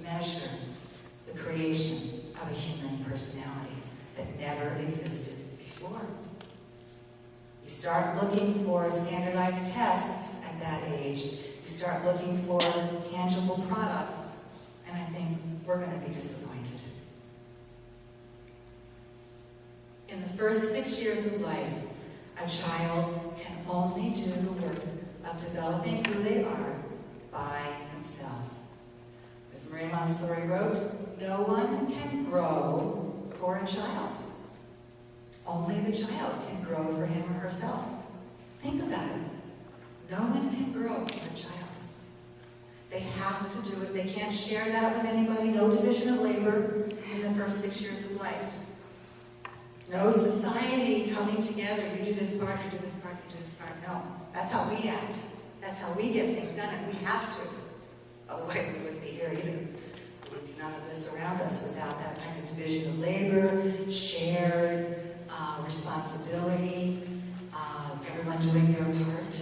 measure the creation of a human personality that never existed before. You start looking for standardized tests at that age. You start looking for tangible products, and I think we're going to be disappointed. In the first 6 years of life, a child can only do the work of developing who they are by themselves. As Maria Montessori wrote, no one can grow for a child. Only the child can grow for him or herself. Think about it. No one can grow for a child. They have to do it. They can't share that with anybody. No division of labor in the first 6 years of life. No society coming together. You do this part, you do this part, you do this part. No. That's how we act. That's how we get things done, and we have to. Otherwise, we wouldn't be here either. There would be none of this around us without that kind of division of labor, shared responsibility, everyone doing their part.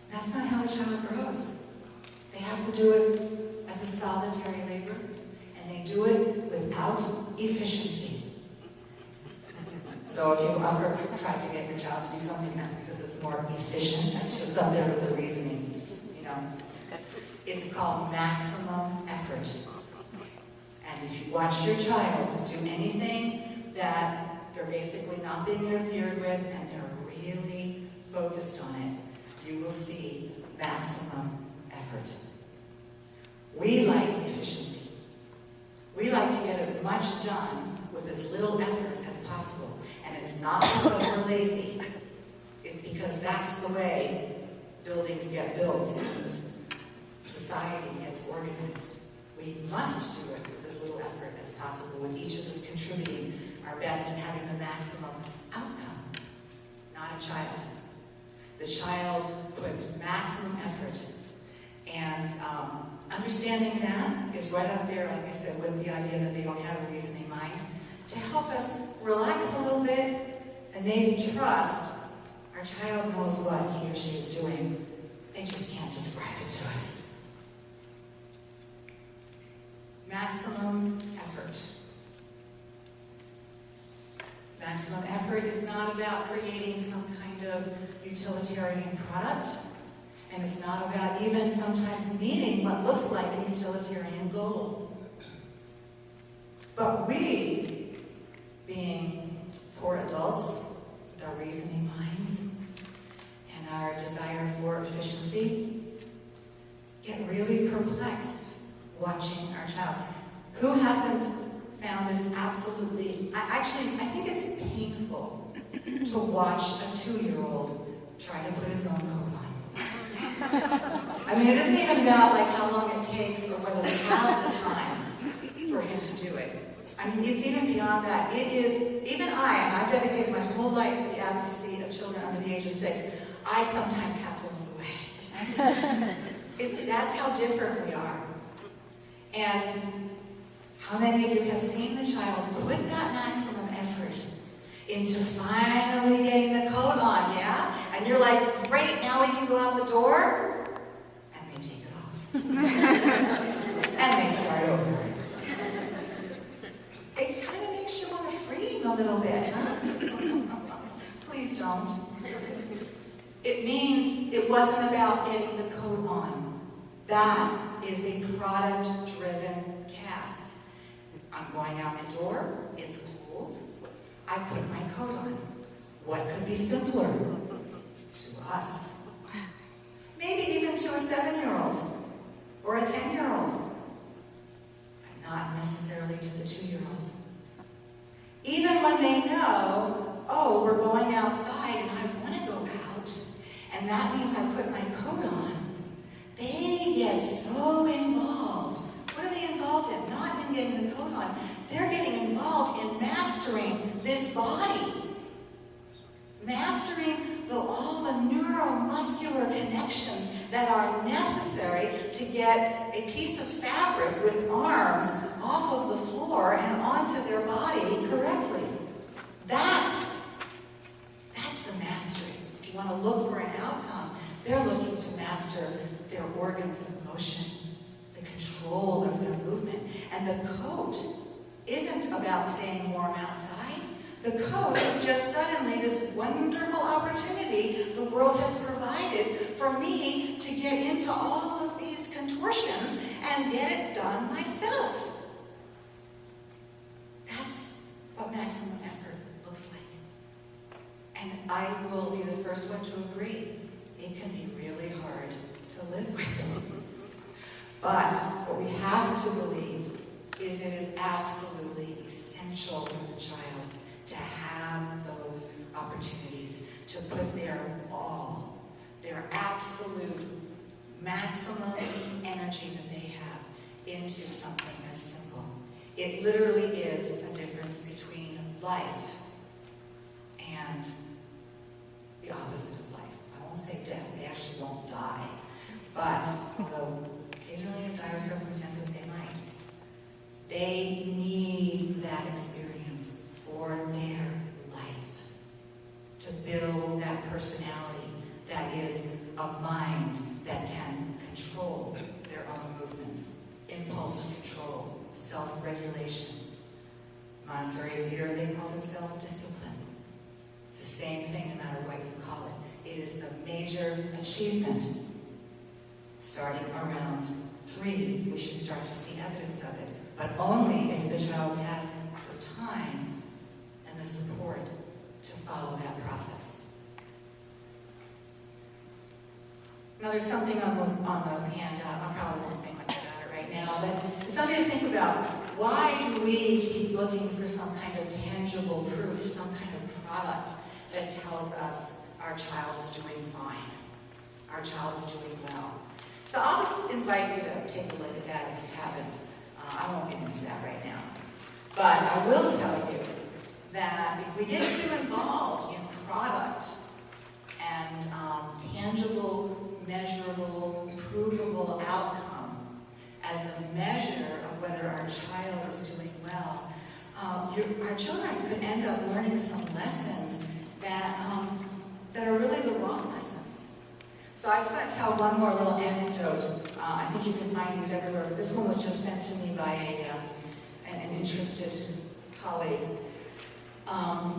That's not how a child grows. They have to do it as a solitary labor, and they do it without efficiency. So if you ever try to get your child to do something, that's because it's more efficient. That's just up there with the reasoning, just, you know. It's called maximum effort. And if you watch your child do anything that they're basically not being interfered with and they're really focused on it, you will see maximum effort. We like efficiency. We like to get as much done with as little effort as possible. And it's not because we're lazy. It's because that's the way buildings get built and society gets organized. We must do it with as little effort as possible, with each of us contributing our best and having the maximum outcome. Not a child. The child puts maximum effort. And understanding that is right up there, like I said, with the idea that they don't have a reasoning mind, to help us relax a little bit and maybe trust our child knows what he or she is doing. They just can't describe it to us. Maximum effort. Maximum effort is not about creating some kind of utilitarian product, and it's not about even sometimes meeting what looks like a utilitarian goal. But we, being poor adults with our reasoning minds and our desire for efficiency, get really perplexed watching our child. Who hasn't found this absolutely, I think it's painful to watch a 2-year-old try to put his own coat on. I mean, it isn't even about like how long it takes or whether we have the time for him to do it. I mean, it's even beyond that. It is, even and I've dedicated my whole life to the advocacy of children under the age of 6. I sometimes have to move away. That's how different we are. And how many of you have seen the child put that maximum effort into finally getting the coat on, yeah? And you're like, great, now we can go out the door? And they take it off. And they start over. It kind of makes you want to scream a little bit, huh? Please don't. It means it wasn't about getting the coat on. That is a product-driven task. I'm going out the door, it's cold, I put my coat on. What could be simpler? To us. Maybe even to a 7-year-old or a 10-year-old. But not necessarily to the 2-year-old. Even when they know, oh, we're going outside and I want to go out, and that means I put my coat on, they get so involved. What are they involved in? Not in getting the coat on. They're getting involved in mastering this body. Mastering all the neuromuscular connections that are necessary to get a piece of fabric with arms off of the floor and onto their body correctly. That's the mastery. If you want to look for an outcome, they're looking to master their organs of motion, the control of their movement. And the coat isn't about staying warm outside. The coat is just suddenly this wonderful opportunity the world has provided for me to get into all of these contortions and get it done myself. That's what maximum effort looks like. And I will be the first one to agree, it can be really hard to live with. But what we have to believe is it is absolutely essential for the child to have those opportunities, to put their all, their absolute maximum energy that they have into something as simple. It literally is a difference between life and the opposite of life. I won't say death, they actually won't die. But, although occasionally in dire circumstances they might, they need that experience for their life, to build that personality that is a mind that can control their own movements, impulse control, self-regulation. Montessori's here, they call it self-discipline. It's the same thing no matter what you call it. It is the major achievement. Starting around 3, we should start to see evidence of it, but only if the child's had the time and the support to follow that process. Now there's something on the handout, I probably won't say much about it right now, but it's something to think about. Why do we keep looking for some kind of tangible proof, some kind of product that tells us our child is doing fine, our child is doing well? So I'll just invite you to take a look at that if you haven't. I won't get into that right now. But I will tell you that if we get too involved in product and tangible, measurable, provable outcome as a measure of whether our child is doing well, our children could end up learning some lessons that are really the wrong lessons. So I just want to tell one more little anecdote. I think you can find these everywhere, but this one was just sent to me by an interested colleague.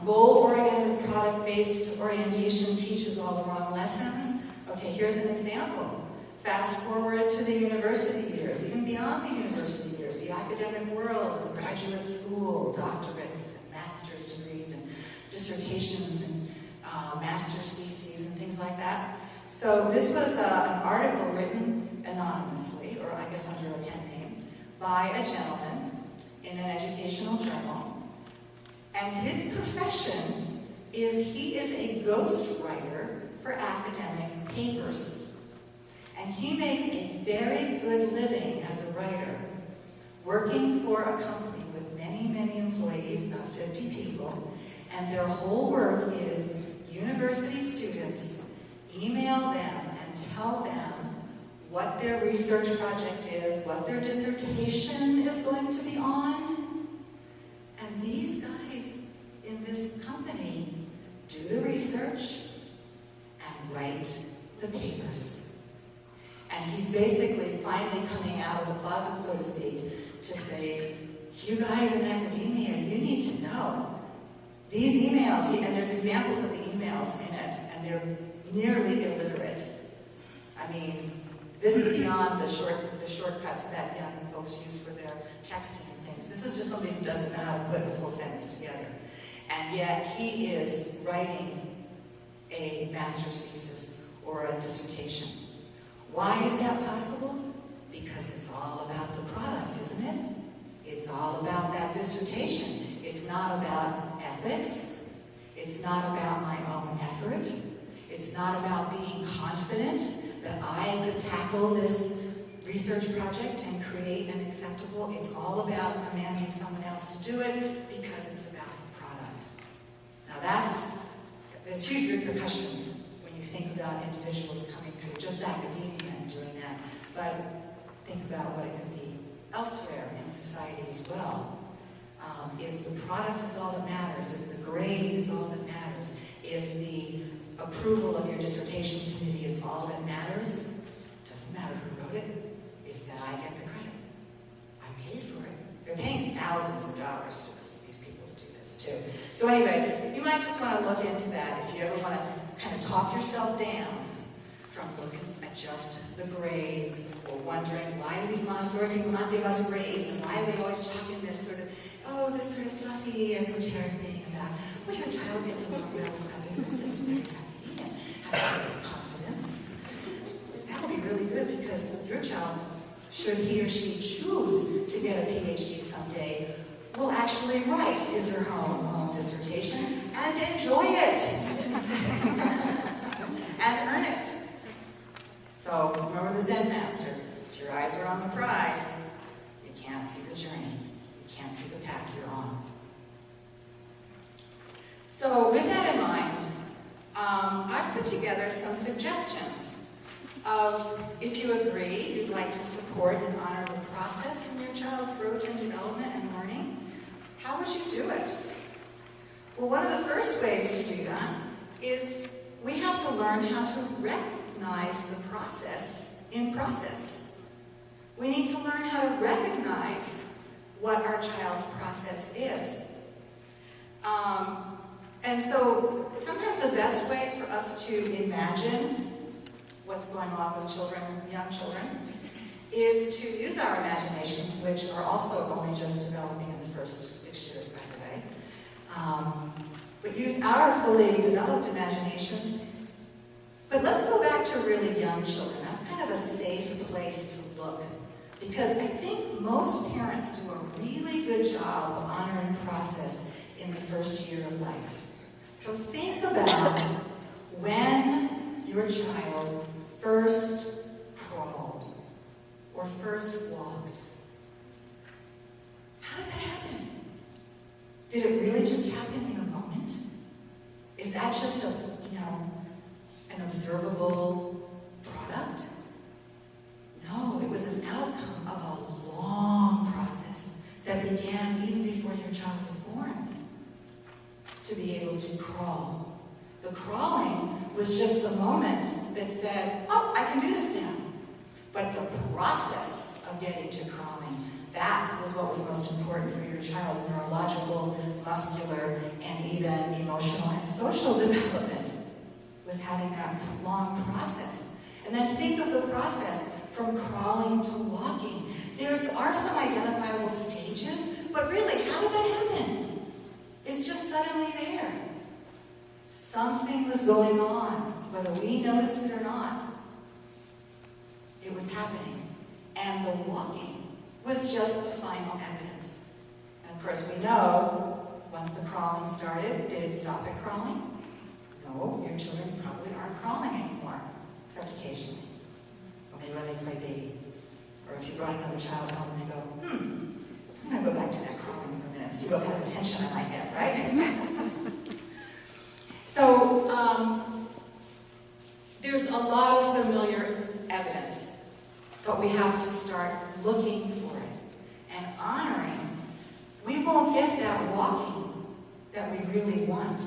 Goal-oriented, product-based orientation teaches all the wrong lessons. Okay, here's an example. Fast forward to the university years, even beyond the university years, the academic world, graduate school, doctorates, and master's degrees, and dissertations, and master's theses, and things like that. So this was an article written anonymously, or I guess under a pen name, by a gentleman in an educational journal. And his profession is he is a ghostwriter for academic papers. And he makes a very good living as a writer, working for a company with many, many employees, about 50 people, and their whole work is university students email them and tell them what their research project is, what their dissertation is going to be on. And these guys in this company do the research and write the papers. And he's basically finally coming out of the closet, so to speak, to say, you guys in academia, you need to know. These emails, and there's examples of the emails in it, and they're nearly illiterate. I mean, this is beyond the shortcuts that young folks use for their texting and things. This is just somebody who doesn't know how to put a full sentence together. And yet he is writing a master's thesis or a dissertation. Why is that possible? Because it's all about the product, isn't it? It's all about that dissertation. It's not about ethics. It's not about my own effort. It's not about being confident that I could tackle this research project and create an acceptable. It's all about commanding someone else to do it because it's about the product. Now there's huge repercussions when you think about individuals coming through just academia and doing that, but think about what it could be elsewhere in society as well. If the product is all that matters, if the grade is all that matters, if the approval of your dissertation committee is all that matters, doesn't matter who wrote it, is that I get the credit. I paid for it. So anyway, you might just want to look into that if you ever want to kind of talk yourself down from looking at just the grades or wondering why do these Montessori people not give us grades and why are they always talking this sort of, this sort of fluffy, esoteric thing about, well, your child gets along well with others and is very happy and has lots of confidence. That would be really good because your child, should he or she choose to get a PhD someday, will actually write his or her own dissertation and enjoy it and earn it. So remember the Zen master, if your eyes are on the prize, you can't see the journey, you can't see the path you're on. So with that in mind, I've put together some suggestions of, if you agree, you'd like to support and honor the process in your child's growth and development and learning, how would you do it? Well, one of the first ways to do that is we have to learn how to recognize the process in process. We need to learn how to recognize what our child's process is. And so sometimes the best way for us to imagine what's going on with children, young children, is to use our imaginations, which are also only just developing in the first 6 years, by the way. But use our fully developed imaginations. But let's go back to really young children. That's kind of a safe place to look. Because I think most parents do a really good job of honoring process in the first year of life. So think about when your child first crawled or first walked. How did that happen? Did it really just happen in a moment? Is that just an observable product? No, it was an outcome of a long process that began even before your child was born to be able to crawl. The crawling was just the moment that said, oh, I can do this now. But the process of getting to crawling, that was what was most important for your child's neurological, muscular, and even emotional and social development, was having that long process. And then think of the process from crawling to walking. There are some identifiable stages, but really, how did that happen? It's just suddenly there. Something was going on, whether we noticed it or not. It was happening. And the walking was just the final evidence. And of course, we know, once the crawling started, did it stop at crawling? No, your children probably aren't crawling anymore, except occasionally. Or maybe when they play baby. Or if you brought another child home and they go, I'm going to go back to that crawling for a minute, see what kind of attention I might get, right? So, there's a lot of familiar evidence, but we have to start looking for it and honoring. We won't get that walking that we really want,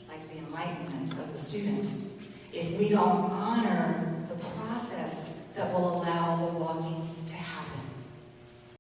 like the enlightenment of the student, if we don't honor the process that will allow the walking